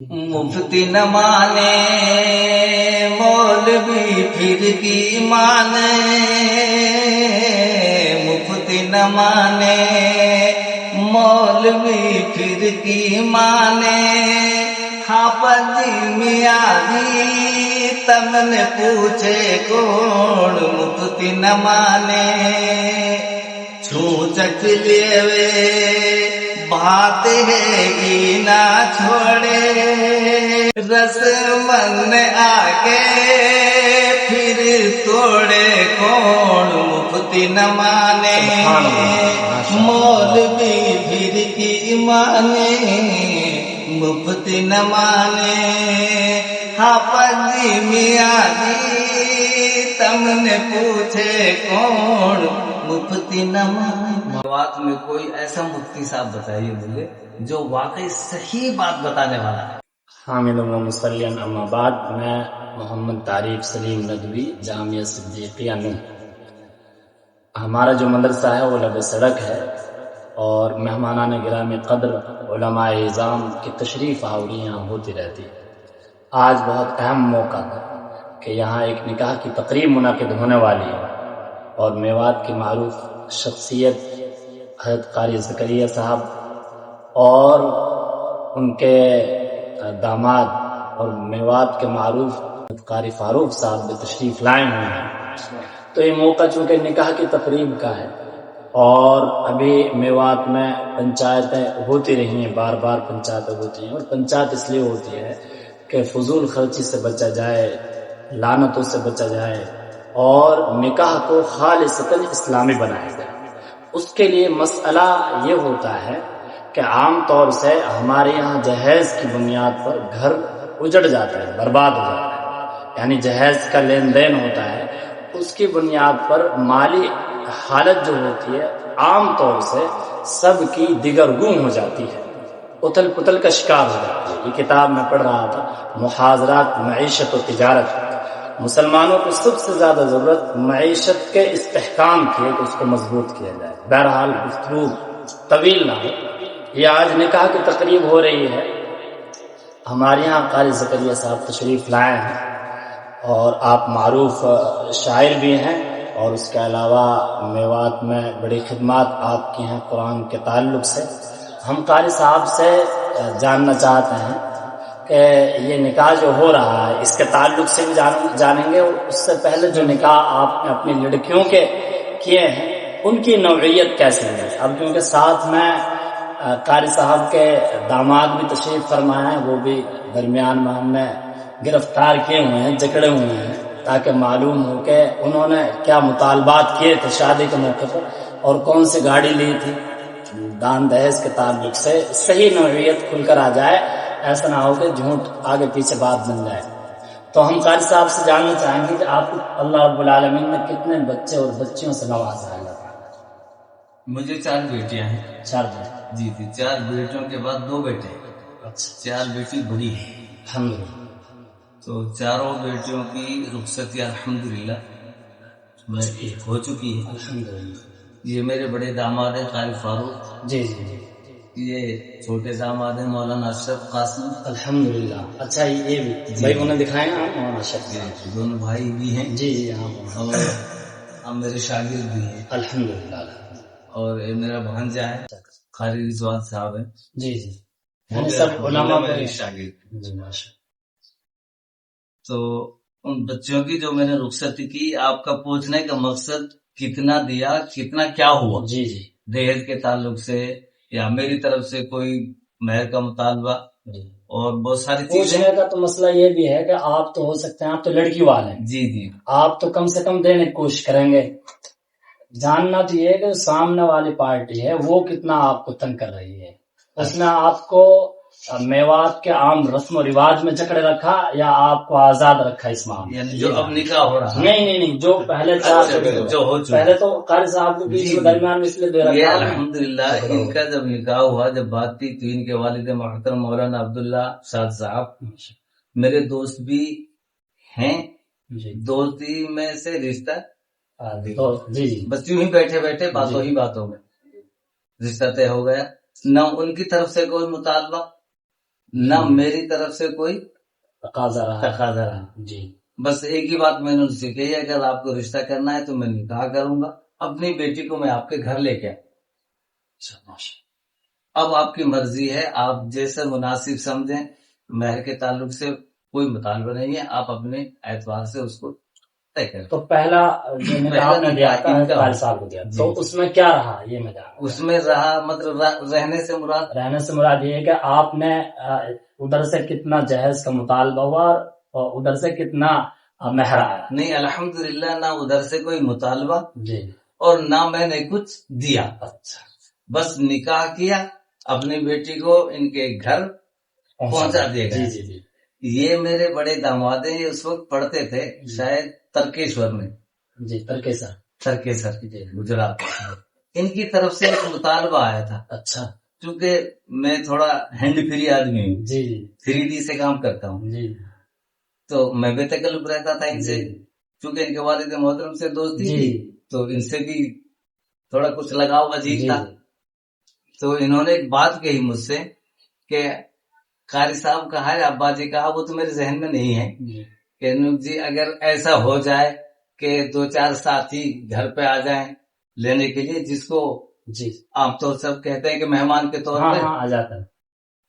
مفتی نہ مانے مولوی پھر کی مانے، مفتی نہ مانے مولوی پھر کی مانے، حافظ میاں جی تم نے پوچھے کون مفتی نہ مانے، چھو چک لیے وے بات ہے گی نہ چھوڑے، رسمن آگے پھر توڑے کون مفتی نہ مانے، مولوی پھر کی مانے مفتی نہ مانے، حافظ میاں جی تم نے پوچھے کون مفتی نہ مانے۔ مواد میں کوئی ایسا مفتی صاحب بتائیے مجھے جو واقعی صحیح بات بتانے والا ہے۔ حامد و مسلم اما بعد، میں محمد طارق سلیم ندوی، جامعہ صدیقیہ نون۔ ہمارا جو مدرسہ ہے وہ لب سڑک ہے، اور مہمانان گرامی قدر علماء اعظام کی تشریف آوری یہاں ہوتی رہتی ہے۔ آج بہت اہم موقع ہے کہ یہاں ایک نکاح کی تقریب منعقد ہونے والی ہے، اور میوات کی معروف شخصیت حضرت قاری زکریا صاحب اور ان کے داماد اور میوات کے معروف حضرت قاری فاروق صاحب بھی تشریف لائے ہوئے ہیں۔ تو یہ موقع چونکہ نکاح کی تقریب کا ہے، اور ابھی میوات میں پنچایتیں ہوتی رہی ہیں، بار بار پنچایتیں ہوتی ہیں، اور پنچایت اس لیے ہوتی ہے کہ فضول خرچی سے بچا جائے، لعنتوں سے بچا جائے، اور نکاح کو خالصتاً اسلامی بنایا جائے۔ اس کے لیے مسئلہ یہ ہوتا ہے کہ عام طور سے ہمارے یہاں جہیز کی بنیاد پر گھر اجڑ جاتا ہے، برباد ہو جاتا ہے، یعنی جہیز کا لین دین ہوتا ہے، اس کی بنیاد پر مالی حالت جو ہوتی ہے عام طور سے سب کی دیگرگوں ہو جاتی ہے، اتل پتل کا شکار ہو جاتی ہے۔ یہ کتاب میں پڑھ رہا تھا، محاذرات معیشت و تجارت۔ مسلمانوں کو سب سے زیادہ ضرورت معیشت کے استحکام کی ہے کہ اس کو مضبوط کیا جائے۔ بہرحال گفتگو طویل نہ ہو، یہ آج نکاح کی تقریب ہو رہی ہے۔ ہمارے یہاں قاری زکریا صاحب تشریف لائے ہیں، اور آپ معروف شاعر بھی ہیں، اور اس کے علاوہ میوات میں بڑی خدمات آپ کی ہیں قرآن کے تعلق سے۔ ہم قاری صاحب سے جاننا چاہتے ہیں کہ یہ نکاح جو ہو رہا ہے اس کے تعلق سے بھی جانیں گے، اور اس سے پہلے جو نکاح آپ نے اپنی لڑکیوں کے کیے ہیں ان کی نوعیت کیسی ہے۔ اب کیونکہ ساتھ میں قاری صاحب کے داماد بھی تشریف فرمائے ہیں، وہ بھی درمیان میں ہم نے گرفتار کیے ہوئے ہیں، جکڑے ہوئے ہیں، تاکہ معلوم ہو کہ انہوں نے کیا مطالبات کیے تھے شادی کے موقع پر، اور کون سی گاڑی لی تھی۔ دان دہیز کے تعلق سے صحیح نوعیت کھل کر آ جائے، ایسا نہ ہو کہ جھوٹ آگے پیچھے بات بن جائے۔ تو ہم قاری صاحب سے جاننا چاہیں گے کہ آپ کو اللہ رب العالمین نے کتنے بچے اور بچیوں سے نوازا ہے؟ مجھے 4 بیٹیاں ہیں۔ 4 بیٹے؟ جی جی، 4 بیٹوں کے بعد 2 بیٹے۔ اچھا، 4 بیٹی بڑی ہیں الحمدللہ۔ تو چاروں بیٹیوں کی رخصتی الحمدللہ ہو چکی ہے۔ الحمدللہ۔ یہ میرے بڑے داماد ہیں قاری فاروق، جی جی جی۔ یہ چھوٹے داماد ہیں مولانا اشرف قاسم۔ الحمدللہ۔ اچھا، یہ بھی بھائی انہیں دکھائے نا مولانا اشرف؟ دونوں بھائی بھی ہیں جی جی ہاں، اور ہم میرے شاگرد بھی ہیں۔ الحمدللہ۔ اور یہ میرا بھانجا ہے قاری رضوان صاحب ہے۔ جی جی، یعنی سب علماء میرے شاگرد۔ جی ماشاء۔ تو ان بچوں کی جو میں نے رخصتی کی، آپ کا پوچھنے کا مقصد کتنا دیا، کتنا کیا ہوا؟ جی جی، دہیج کے تعلق سے یا میری طرف سے کوئی مہر کا مطالبہ اور بہت ساری چیزیں۔ پوچھنے کا تو مسئلہ یہ بھی ہے کہ آپ تو ہو سکتے ہیں، آپ تو لڑکی والے ہیں، جی جی، آپ تو کم سے کم دینے کی کوشش کریں گے۔ جاننا تو یہ ہے کہ سامنے والی پارٹی ہے وہ کتنا آپ کو تنگ کر رہی ہے، اس نے آپ کو میوات کے عام رسم و رواج میں جکڑے رکھا یا آپ کو آزاد رکھا اس معاملے؟ یعنی جو اب نکاح ہو رہا ہے؟ نہیں، جو پہلے جو ہو چکا، پہلے تو قاری صاحب کے بیچ میں درمیان میں اس لیے دے رکھا۔ الحمدللہ ان کا جب نکاح ہوا، جب بات تھی تو ان کے والد محترم مولانا عبداللہ شاد صاحب میرے دوست بھی ہیں، دوستی میں سے رشتہ جی، بس یوں ہی بیٹھے بیٹھے باتوں ہی باتوں میں رشتہ طے ہو گیا، نہ ان کی طرف سے کوئی مطالبہ نہ میری طرف سے کوئی تقاضا رہا تقاضا رہا. جی بس ایک ہی بات میں نے ان سے کہی، اگر آپ کو رشتہ کرنا ہے تو میں نکاح کروں گا، اپنی بیٹی کو میں آپ کے گھر لے کے آؤں. اب آپ کی مرضی ہے، آپ جیسے مناسب سمجھیں. مہر کے تعلق سے کوئی مطالبہ نہیں ہے، آپ اپنے اعتبار سے اس کو طے کریں. تو پہلا جو نکاح آپ نے دیا تھا ان کا قاری صاحب کو دیا، جی. تو اس میں کیا رہا یہ میں جانوں. اس میں رہا مطلب رہنے سے مراد، رہنے سے مراد یہ ہے کہ آپ نے ادھر سے کتنا جہیز کا مطالبہ ہوا اور ادھر سے کتنا مہر آیا. نہیں الحمدللہ نہ ادھر سے کوئی مطالبہ جی اور نہ میں نے کچھ دیا. اچھا بس نکاح کیا، اپنی بیٹی کو ان کے گھر پہنچا دیا گیا. جی جی جی یہ میرے بڑے داماد ہیں، یہ اس وقت پڑھتے تھے شاید ترکیشور میں. جی ترکیسر ترکیسر گجرات. ان کی طرف سے ایک مطالبہ آیا تھا. اچھا چونکہ میں تھوڑا ہینڈ فری آدمی ہوں، جی 3D سے کام کرتا ہوں، جی تو میں بے تکلف رہتا تھا ان سے. چونکہ ان کے والد محترم سے دوستی جی تھی تو ان سے بھی تھوڑا کچھ لگاؤ عجیب جی تھا. تو انہوں نے ایک بات کہی مجھ سے کہ قاری صاحب کہا ہے، ابا جی کہا، وہ تو میرے ذہن میں نہیں ہے کہ نوک جی اگر ایسا ہو جائے کہ 2-4 ساتھی گھر پہ آ جائیں لینے کے لیے، جس کو جی عام طور سے کہتے ہیں کہ مہمان کے طور ہاں پہ. ہاں آ جاتا ہے.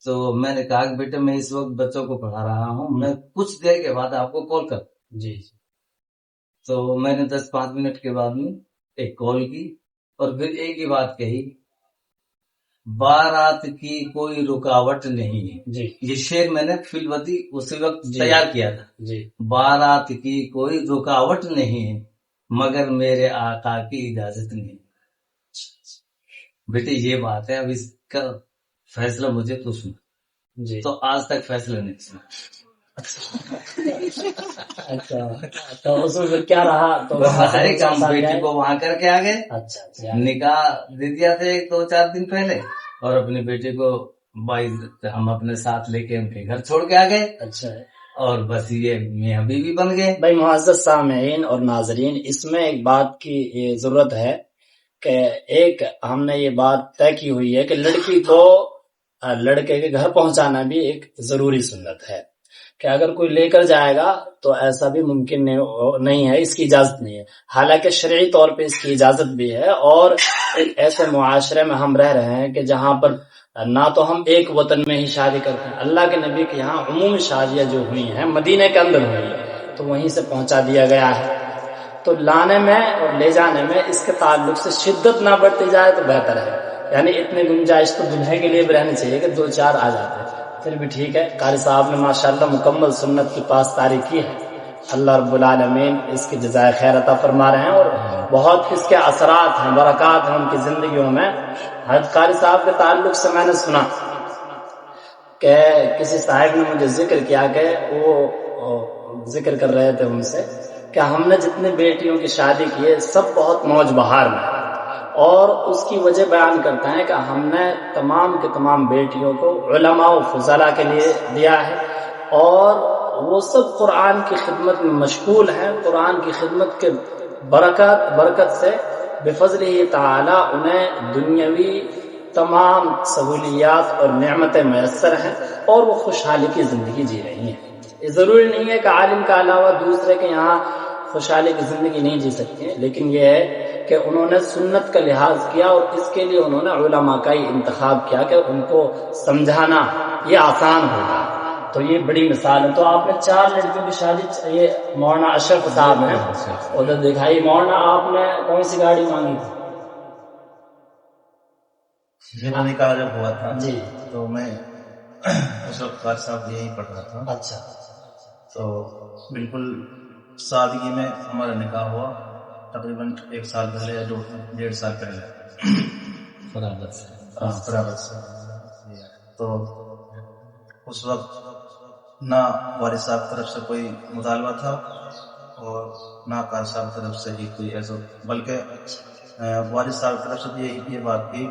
تو میں نے کہا کہ بیٹے میں اس وقت بچوں کو پڑھا رہا ہوں، میں کچھ دیر کے بعد آپ کو کال کر. جی تو میں نے 10-5 منٹ کے بعد میں ایک کال کی اور پھر ایک ہی بات کہی، بارات کی کوئی رکاوٹ نہیں ہے. جی یہ شعر میں نے فی الوقت اسی وقت جی. تیار کیا تھا. جی بارات کی کوئی رکاوٹ نہیں ہے مگر میرے آقا کی اجازت نہیں. بیٹے یہ بات ہے، اب اس کا فیصلہ مجھے تو سنا. جی تو آج تک فیصلہ نہیں سنا. اچھا تو اس میں پھر کیا رہا؟ تو ہر ایک کام بیٹی کو وہاں کر کے آ گئے. اچھا نکاح دے دیا تھا 2-4 دن پہلے، اور اپنی بیٹی کو 22 ہم اپنے ساتھ لے کے ان کے گھر چھوڑ کے آ گئے. اچھا اور بس یہ میاں بیوی بن گئے. بھائی معزز سامعین اور ناظرین، اس میں ایک بات کی ضرورت ہے کہ ایک ہم نے یہ بات طے کی ہوئی ہے کہ لڑکی کو لڑکے کے گھر پہنچانا بھی ایک ضروری سنت ہے، کہ اگر کوئی لے کر جائے گا تو ایسا بھی ممکن نہیں ہے، اس کی اجازت نہیں ہے. حالانکہ شرعی طور پہ اس کی اجازت بھی ہے، اور ایک ایسے معاشرے میں ہم رہ رہے ہیں کہ جہاں پر نہ تو ہم ایک وطن میں ہی شادی کرتے ہیں، اللہ کے نبی کے یہاں عمومی شادیاں جو ہوئی ہیں مدینے کے اندر ہوئی ہیں تو وہیں سے پہنچا دیا گیا ہے. تو لانے میں اور لے جانے میں اس کے تعلق سے شدت نہ بڑھتی جائے تو بہتر ہے. یعنی اتنی گنجائش تو دلہے کے لیے بھی رہنی چاہیے کہ 2-4 آ جاتے ہیں پھر بھی ٹھیک ہے. قاری صاحب نے ماشاءاللہ مکمل سنت کی پاسداری کی ہے، اللہ رب العالمین اس کی جزائے خیر عطا فرما رہے ہیں، اور بہت اس کے اثرات ہیں، برکات ہیں ان کی زندگیوں میں. حضرت قاری صاحب کے تعلق سے میں نے سنا کہ کسی صاحب نے مجھے ذکر کیا کہ وہ ذکر کر رہے تھے ان سے کہ ہم نے جتنی بیٹیوں کی شادی کی ہے سب بہت موج بہار میں، اور اس کی وجہ بیان کرتے ہیں کہ ہم نے تمام کے تمام بیٹیوں کو علماء و فضلاء کے لیے دیا ہے، اور وہ سب قرآن کی خدمت میں مشغول ہیں. قرآن کی خدمت کے برکت سے بفضلہ تعالی انہیں دنیاوی تمام سہولیات اور نعمتیں میسر ہیں، اور وہ خوشحالی کی زندگی جی رہی ہیں. یہ ضروری نہیں ہے کہ عالم کا علاوہ دوسرے کے یہاں خوشحالی کی زندگی نہیں جی سکتے ہیں، لیکن یہ ہے کہ انہوں نے سنت کا لحاظ کیا، اور اس کے لیے انہوں نے علماء کا ہی انتخاب کیا کہ ان کو سمجھانا یہ آسان ہوگا. تو یہ بڑی مثال ہے. تو آپ نے 4 لڑکیوں کی شادی، یہ مولانا اشرف صاحب ہیں ادھر دکھائی. مولانا آپ نے کون سی گاڑی مانگی تھی؟ میرا نکاح جب ہوا تھا جی تو میں اس وقت قاری صاحب یہیں پڑھ رہا تھا. اچھا تو بالکل سادگی میں ہمارا نکاح ہوا، تقریباً 1 سال پہلے یا 1.5 سال پہلے برابر سے. برابر سے. تو اس وقت نہ والد صاحب طرف سے کوئی مطالبہ تھا اور نہ قاری صاحب طرف سے ہی کوئی ایسا، بلکہ والد صاحب طرف سے یہ بات کی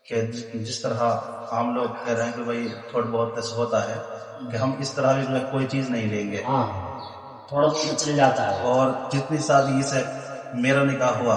کہ جس طرح عام لوگ کہہ رہے ہیں کہ بھائی تھوڑا بہت ایسا ہوتا ہے کہ ہم اس طرح بھی جو ہے کوئی چیز نہیں لیں گے، ہاں تھوڑا بہت چل جاتا ہے. اور جتنی سادگی سے میرا نکاح ہوا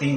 3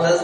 10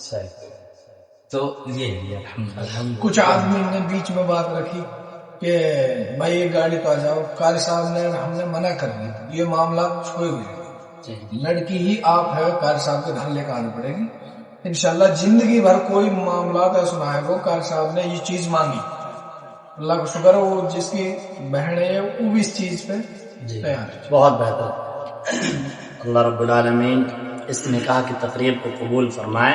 صحیح. تو یہ ہے الحمدللہ. کچھ آدمی نے بیچ میں بات رکھی کہ بھائی یہ گاڑی تو آ جاؤ، قاری صاحب نے ہم نے منع کر دی، یہ معاملات چھوڑے ہوئے، لڑکی ہی آپ ہے، قاری صاحب کے گھر لے کے آنی پڑے گی انشاءاللہ. زندگی بھر کوئی معاملات ایسا نہ ہے وہ قاری صاحب نے یہ چیز مانگی، اللہ کا شکر ہے وہ جس کی بہن ہے وہ بھی اس چیز پہ تیار ہے. بہت بہتر. اللہ رب العالمین اس نکاح کی تقریب کو قبول فرمائے،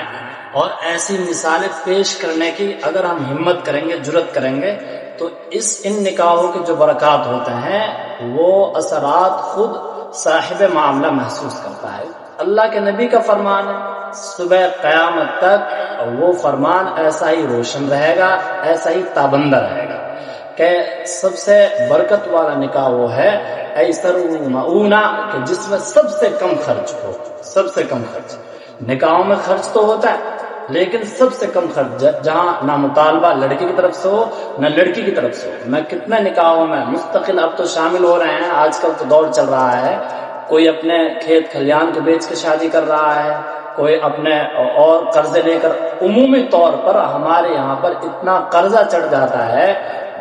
اور ایسی مثالیں پیش کرنے کی اگر ہم ہمت کریں گے، جرت کریں گے، تو ان نکاحوں کے جو برکات ہوتے ہیں وہ اثرات خود صاحب معاملہ محسوس کرتا ہے. اللہ کے نبی کا فرمان ہے صبح قیامت تک وہ فرمان ایسا ہی روشن رہے گا، ایسا ہی تابندہ رہے گا کہ سب سے برکت والا نکاح وہ ہے ایسر معونہ کہ جس میں سب سے کم خرچ ہو. سب سے کم خرچ. نکاحوں میں خرچ تو ہوتا ہے لیکن سب سے کم خرچ، جہاں نہ مطالبہ لڑکی کی طرف سے ہو نہ لڑکی کی طرف سے ہو. میں کتنے نکاحوں میں مستقل اب تو شامل ہو رہے ہیں، آج کل تو دور چل رہا ہے، کوئی اپنے کھیت کھلیان کے بیچ کے شادی کر رہا ہے، کوئی اپنے اور قرضے لے کر. عمومی طور پر ہمارے یہاں پر اتنا قرضہ چڑھ جاتا ہے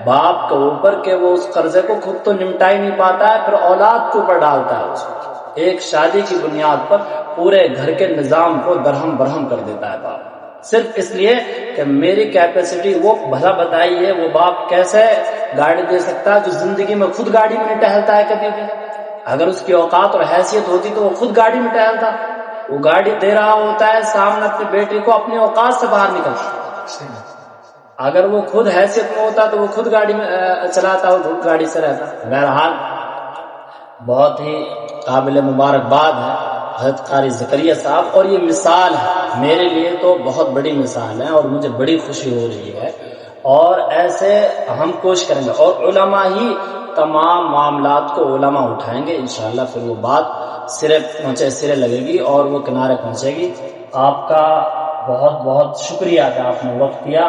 باپ کے اوپر کہ وہ اس قرضے کو خود تو نمٹا ہی نہیں پاتا ہے، پھر اولاد کے اوپر ڈالتا ہے. اس ایک شادی کی بنیاد پر پورے گھر کے نظام کو درہم برہم کر دیتا ہے باپ، صرف اس لیے کہ میری کیپیسٹی. وہ بھلا بتائیے وہ باپ کیسے گاڑی دے سکتا ہے جو زندگی میں خود گاڑی میں نہیں ٹہلتا ہے کبھی بھی؟ اگر اس کی اوقات اور حیثیت ہوتی تو وہ خود گاڑی میں ٹہلتا. وہ گاڑی دے رہا ہوتا ہے سامنے اپنی بیٹی کو، اپنی اوقات سے باہر نکلتا. اگر وہ خود حیثیت میں ہوتا تو وہ خود گاڑی میں چلاتا، وہ خود گاڑی سے رہتا. بہرحال بہت ہی قابل مبارکباد ہے حضرت قاری زکریا صاحب، اور یہ مثال ہے میرے لیے تو بہت بڑی مثال ہے، اور مجھے بڑی خوشی ہو رہی ہے. اور ایسے ہم کوشش کریں گے، اور علماء ہی تمام معاملات کو علماء اٹھائیں گے انشاءاللہ. پھر وہ بات سرے لگے گی اور وہ کنارے پہنچے گی. آپ کا بہت بہت شکریہ کہ آپ نے وقت دیا،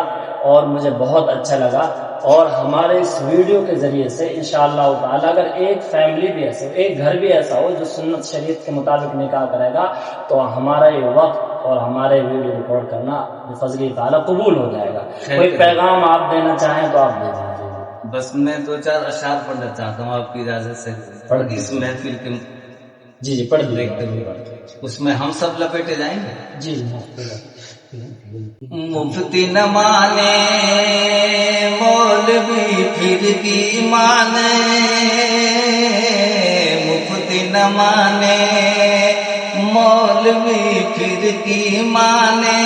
اور مجھے بہت اچھا لگا. اور ہمارے اس ویڈیو کے ذریعے سے انشاءاللہ تعالی اگر ایک فیملی بھی ایسا ہو، ایک گھر بھی ایسا ہو جو سنت شریعت کے مطابق نکاح کرے گا، تو ہمارا یہ وقت اور ہمارے ویڈیو ریکارڈ کرنا بفضل تعالی قبول ہو جائے گا. کوئی پیغام آپ دینا چاہیں تو آپ دے دیجیے. بس میں 2-4 اشعار پڑھنا چاہتا ہوں آپ کی اجازت سے. اس محفل کے جی پڑھ دیجیے. اس میں ہم سب لپیٹے جائیں گے. جی مفتی نہ مانے مولوی پھر کی مانے، مفتی نہ مانے مولوی پھر کی مانے.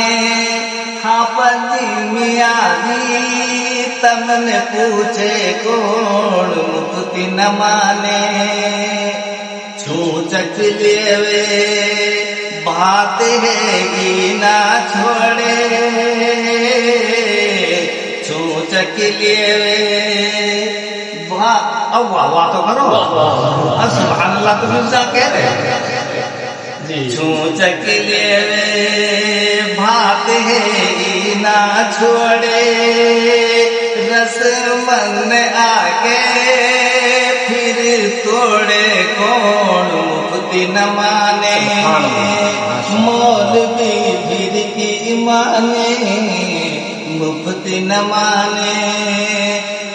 حافظ میاں جی تم نے پوچھے کون مفتی نہ مانے. چھو چک لیوے بات ہے گی نہ چھوڑے، چھو چک لیوے اب واہ تو کرو، سبحان اللہ. تم انسان کہہ رہے چھو چک لیوے بات ہے گی نہ چھوڑے. رسمن آگے پھر توڑے کون مفتی نہ مانے، مولوی پھر کی مانے مفتی نہ مانے.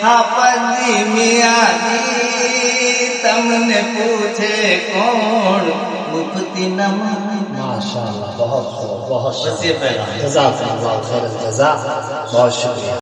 حافظ میاں جی تم نے پوچھے کون مفتی نہ مانے. ماشاءاللہ، بہت بہت بس یہ پیغام ہے. جزاک اللہ خیر الجزا. بہت شکریہ.